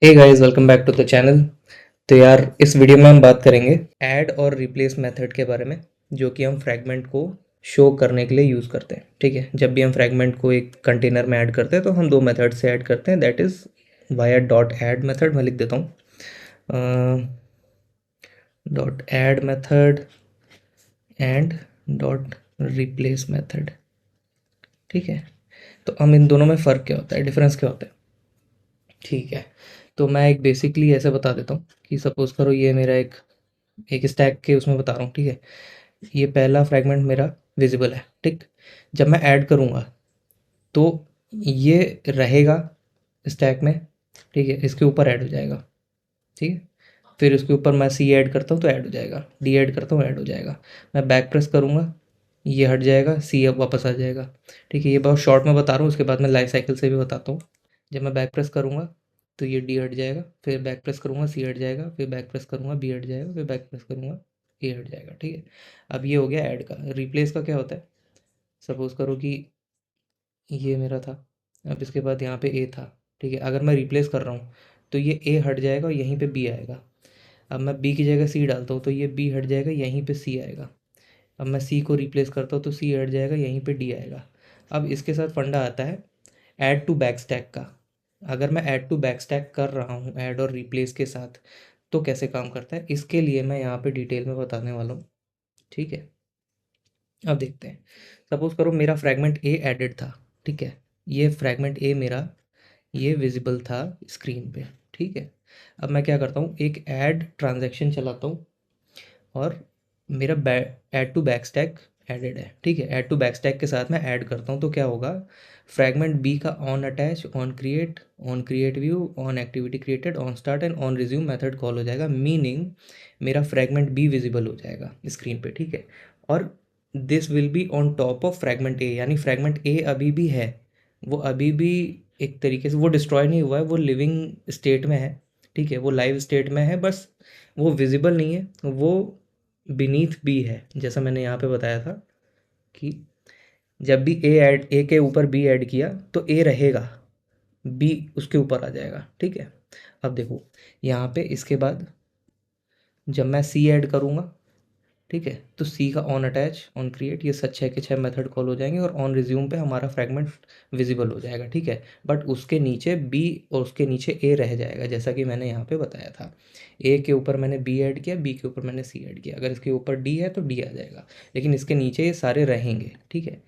Hey guys, welcome back to the channel. तो यार, इस वीडियो में हम बात करेंगे ऐड और रिप्लेस मेथड के बारे में, जो कि हम फ्रैगमेंट को शो करने के लिए यूज़ करते हैं। ठीक है, जब भी हम फ्रैगमेंट को एक कंटेनर में ऐड करते हैं तो हम दो मेथड से ऐड करते हैं, that is via dot add method. मैं लिख देता हूँ dot add method and dot replace method. ठीक है, तो हम इन दोनों में फ़र्क क्या होता है, डिफरेंस क्या होता है? ठीक है, तो मैं एक बेसिकली ऐसे बता देता हूँ कि सपोज़ करो ये मेरा एक एक स्टैक के उसमें बता रहा हूँ। ठीक है, ये पहला फ्रैगमेंट मेरा विजिबल है। ठीक, जब मैं ऐड करूँगा तो ये रहेगा स्टैक में। ठीक है, इसके ऊपर ऐड हो जाएगा। ठीक है, फिर उसके ऊपर मैं सी ऐड करता हूँ तो ऐड हो जाएगा, डी ऐड करता हूँ ऐड हो जाएगा। मैं बैक प्रेस करूँगा, ये हट जाएगा, सी अब वापस आ जाएगा। ठीक है, ये बहुत शॉर्ट में बता रहा हूँ, उसके बाद मैं लाइफ साइकिल से भी बताता हूँ। जब मैं बैक प्रेस करूँगा तो ये डी हट जाएगा, फिर बैक प्रेस करूँगा सी हट जाएगा, फिर बैक प्रेस करूँगा बी हट जाएगा, फिर बैक प्रेस करूँगा ए हट जाएगा। ठीक है, अब ये हो गया ऐड का। रिप्लेस का क्या होता है? सपोज़ करो कि ये मेरा था, अब इसके बाद यहाँ पे ए था। ठीक है, अगर मैं रिप्लेस कर रहा हूँ तो ये ए हट जाएगा और यहीं पे बी आएगा। अब मैं बी की जगह सी डालता हूँ तो ये बी हट जाएगा, यहीं पे सी आएगा। अब मैं सी को रिप्लेस करता हूँ तो सी हट जाएगा, यहीं पे डी आएगा। अब इसके साथ फंडा आता है ऐड टू बैक स्टैक का। अगर मैं ऐड टू बैक स्टैक कर रहा हूँ ऐड और रिप्लेस के साथ, तो कैसे काम करता है, इसके लिए मैं यहाँ पे डिटेल में बताने वाला हूँ। ठीक है, अब देखते हैं। सपोज करो मेरा फ्रैगमेंट ए एडेड था। ठीक है, ये फ्रैगमेंट ए मेरा ये विजिबल था स्क्रीन पे। ठीक है, अब मैं क्या करता हूँ, एक ऐड ट्रांजैक्शन चलाता हूँ और मेरा add to back stack added है। ठीक है, ऐड टू बैक स्टैक के साथ मैं ऐड करता हूँ तो क्या होगा, फ्रैगमेंट बी का on attach, on create view, on activity created, on start and on resume method call हो जाएगा। मीनिंग मेरा फ्रैगमेंट बी विजिबल हो जाएगा स्क्रीन पे। ठीक है, और this will be on top of fragment A, यानी फ्रैगमेंट ए अभी भी है, वो अभी भी एक तरीके से वो डिस्ट्रॉय नहीं हुआ है, वो लिविंग स्टेट में है। ठीक है, वो लाइव स्टेट में है, बस वो विजिबल नहीं है, वो बीनीथ बी है। जैसा मैंने यहाँ पे बताया था कि जब भी ए के ऊपर बी ऐड किया तो ए रहेगा, बी उसके ऊपर आ जाएगा। ठीक है, अब देखो यहाँ पे इसके बाद जब मैं सी ऐड करूँगा, ठीक है, तो सी का ऑन अटैच, ऑन क्रिएट, ये सब 6 के 6 मेथड कॉल हो जाएंगे और ऑन रिज्यूम पे हमारा फ्रैगमेंट विजिबल हो जाएगा। ठीक है, बट उसके नीचे बी और उसके नीचे ए रह जाएगा, जैसा कि मैंने यहाँ पे बताया था। ए के ऊपर मैंने बी ऐड किया, बी के ऊपर मैंने सी ऐड किया। अगर इसके ऊपर डी है तो डी आ जाएगा, लेकिन इसके नीचे ये सारे रहेंगे। ठीक है,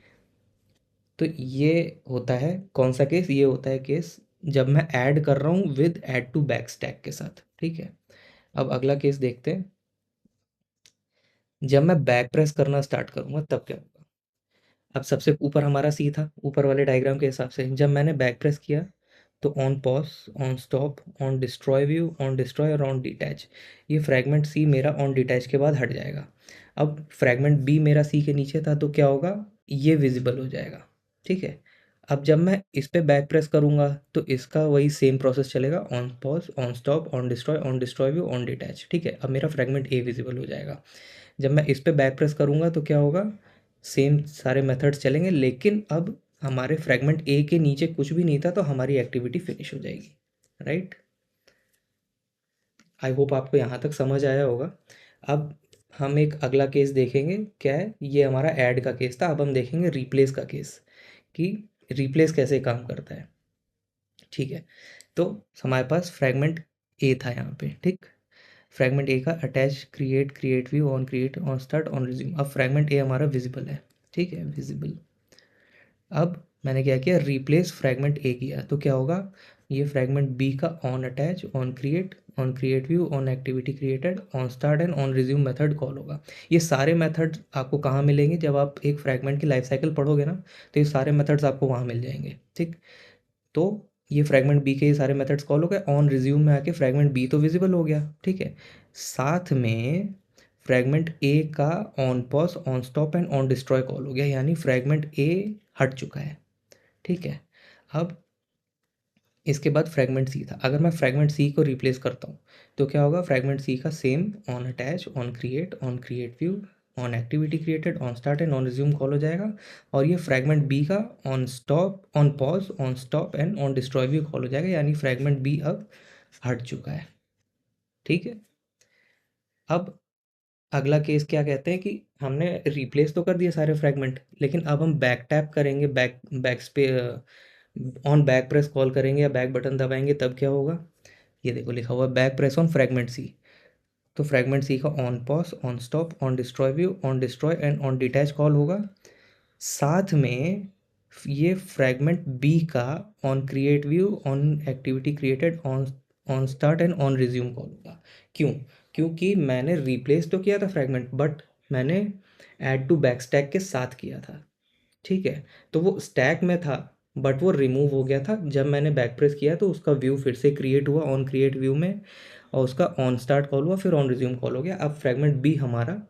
तो ये होता है कौन सा केस, ये होता है केस जब मैं ऐड कर रहा हूँ with add to back stack के साथ। ठीक है, अब अगला केस देखते हैं। जब मैं बैक प्रेस करना स्टार्ट करूँगा तब क्या होगा। अब सबसे ऊपर हमारा सी था, ऊपर वाले डायग्राम के हिसाब से जब मैंने बैक प्रेस किया तो on pause, on stop, on destroy view, on destroy और ऑन डिटैच, ये फ्रैगमेंट सी मेरा ऑन डिटैच के बाद हट जाएगा। अब फ्रैगमेंट बी मेरा सी के नीचे था तो क्या होगा, ये विजिबल हो जाएगा। ठीक है, अब जब मैं इस पे बैक प्रेस करूँगा तो इसका वही सेम प्रोसेस चलेगा, on pause, on stop, on destroy view, on detach. ठीक है, अब मेरा फ्रैगमेंट ए विजिबल हो जाएगा। जब मैं इस पे बैक प्रेस करूँगा तो क्या होगा, सेम सारे मेथड्स चलेंगे, लेकिन अब हमारे फ्रैगमेंट ए के नीचे कुछ भी नहीं था तो हमारी एक्टिविटी फिनिश हो जाएगी। राइट, आई होप आपको यहाँ तक समझ आया होगा। अब हम एक अगला केस देखेंगे, क्या है, ये हमारा ऐड का केस था। अब हम देखेंगे रिप्लेस का केस कि रिप्लेस कैसे काम करता है। ठीक है, तो हमारे पास फ्रैगमेंट ए था यहाँ पे। ठीक, फ्रैगमेंट ए का attach, create, create view, on create, on start, on resume. अब फ्रैगमेंट ए हमारा विजिबल है। ठीक है, विजिबल। अब मैंने क्या किया, रिप्लेस फ्रैगमेंट ए किया तो क्या होगा, ये फ्रैगमेंट बी का on attach, on create view, on activity created, on start and on resume method call होगा। ये सारे मेथड आपको कहाँ मिलेंगे, जब आप एक फ्रैगमेंट की लाइफ साइकिल पढ़ोगे ना, तो ये सारे मेथड्स आपको वहाँ मिल जाएंगे। ठीक, तो ये फ्रैगमेंट बी के ये सारे मेथड्स कॉल हो गए, ऑन रिज्यूम में आके फ्रैगमेंट बी तो विजिबल हो गया। ठीक है, साथ में फ्रैगमेंट ए का on pause, on stop and on destroy call हो गया, यानी फ्रैगमेंट ए हट चुका है। ठीक है, अब इसके बाद फ्रैगमेंट सी था। अगर मैं फ्रैगमेंट सी को रिप्लेस करता हूँ तो क्या होगा, फ्रैगमेंट सी का same on attach, on create view, on activity created, on start and on resume call हो जाएगा। और ये फ्रैगमेंट बी का on stop, on pause, on stop and on destroy view call हो जाएगा, यानी फ्रैगमेंट बी अब हट चुका है। ठीक है, अब अगला केस क्या कहते हैं कि हमने रिप्लेस तो कर दिए सारे फ्रेगमेंट, लेकिन अब हम बैक टैप करेंगे, बैक पे ऑन बैक प्रेस कॉल करेंगे या बैक बटन दबाएंगे, तब क्या होगा, ये देखो लिखा हुआ है बैक प्रेस ऑन फ्रेगमेंट सी। तो फ्रेगमेंट सी का on pause, on stop, on destroy view, on destroy and on detach call होगा। साथ में ये फ्रेगमेंट बी का on create view, on activity created, on on start and on resume call होगा। क्यों? क्योंकि मैंने रिप्लेस तो किया था फ्रेगमेंट, बट मैंने ऐड टू बैक स्टैक के साथ किया था। ठीक है, तो वो स्टैक में था बट वो रिमूव हो गया था जब मैंने बैक प्रेस किया, तो उसका व्यू फिर से क्रिएट हुआ ऑन क्रिएट व्यू में, और उसका ऑन स्टार्ट कॉल हुआ, फिर ऑन रिज्यूम कॉल हो गया। अब फ्रेगमेंट बी हमारा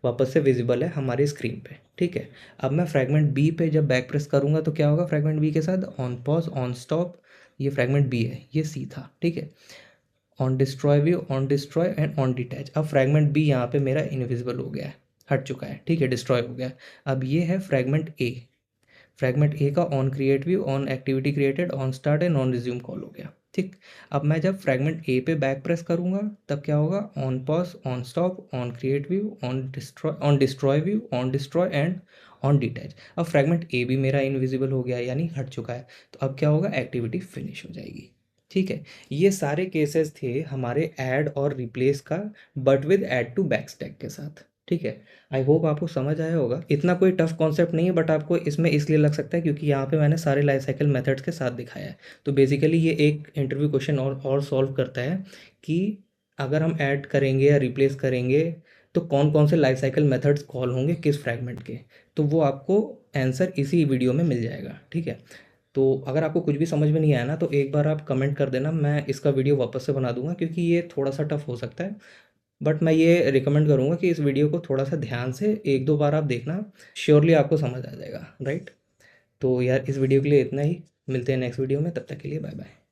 वापस से विजिबल है हमारी स्क्रीन पे। ठीक है, अब मैं फ्रेगमेंट बी पे जब बैक प्रेस करूँगा तो क्या होगा, फ्रेगमेंट बी के साथ ऑन पॉज, ऑन स्टॉप, ये फ्रेगमेंट बी है, ये सी था। ठीक है, on destroy view, on destroy and on detach. अब फ्रेगमेंट बी यहाँ पे मेरा इनविजिबल हो गया है, हट चुका है। ठीक है, डिस्ट्रॉय हो गया। अब ये है फ्रेगमेंट ए। फ्रेगमेंट ए का on create view, on activity created, on start and on resume call हो गया। ठीक, अब मैं जब फ्रेगमेंट ए पे बैक प्रेस करूंगा तब क्या होगा, on pause, on stop, on create view, on destroy view, on destroy and on detach. अब फ्रेगमेंट ए भी मेरा इनविजिबल हो गया, यानी हट चुका है। तो अब क्या होगा, एक्टिविटी फिनिश हो जाएगी। ठीक है, ये सारे केसेस थे हमारे ऐड और रिप्लेस का, but with add to back stack के साथ। ठीक है, आई होप आपको समझ आया होगा। इतना कोई टफ कॉन्सेप्ट नहीं है, बट आपको इसमें इसलिए लग सकता है क्योंकि यहाँ पे मैंने सारे लाइफ साइकिल मेथड्स के साथ दिखाया है। तो बेसिकली ये एक इंटरव्यू क्वेश्चन और सॉल्व करता है कि अगर हम ऐड करेंगे या रिप्लेस करेंगे तो कौन कौन से लाइफ साइकिल मेथड्स कॉल होंगे किस फ्रैगमेंट के। तो वो आपको आंसर इसी वीडियो में मिल जाएगा। ठीक है, तो अगर आपको कुछ भी समझ में नहीं आया ना तो एक बार आप कमेंट कर देना, मैं इसका वीडियो वापस से बना दूंगा, क्योंकि ये थोड़ा सा टफ हो सकता है। बट मैं ये रिकमेंड करूँगा कि इस वीडियो को थोड़ा सा ध्यान से एक दो बार आप देखना, श्योरली आपको समझ आ जाएगा। राइट, तो यार इस वीडियो के लिए इतना ही, मिलते हैं नेक्स्ट वीडियो में, तब तक के लिए बाय बाय।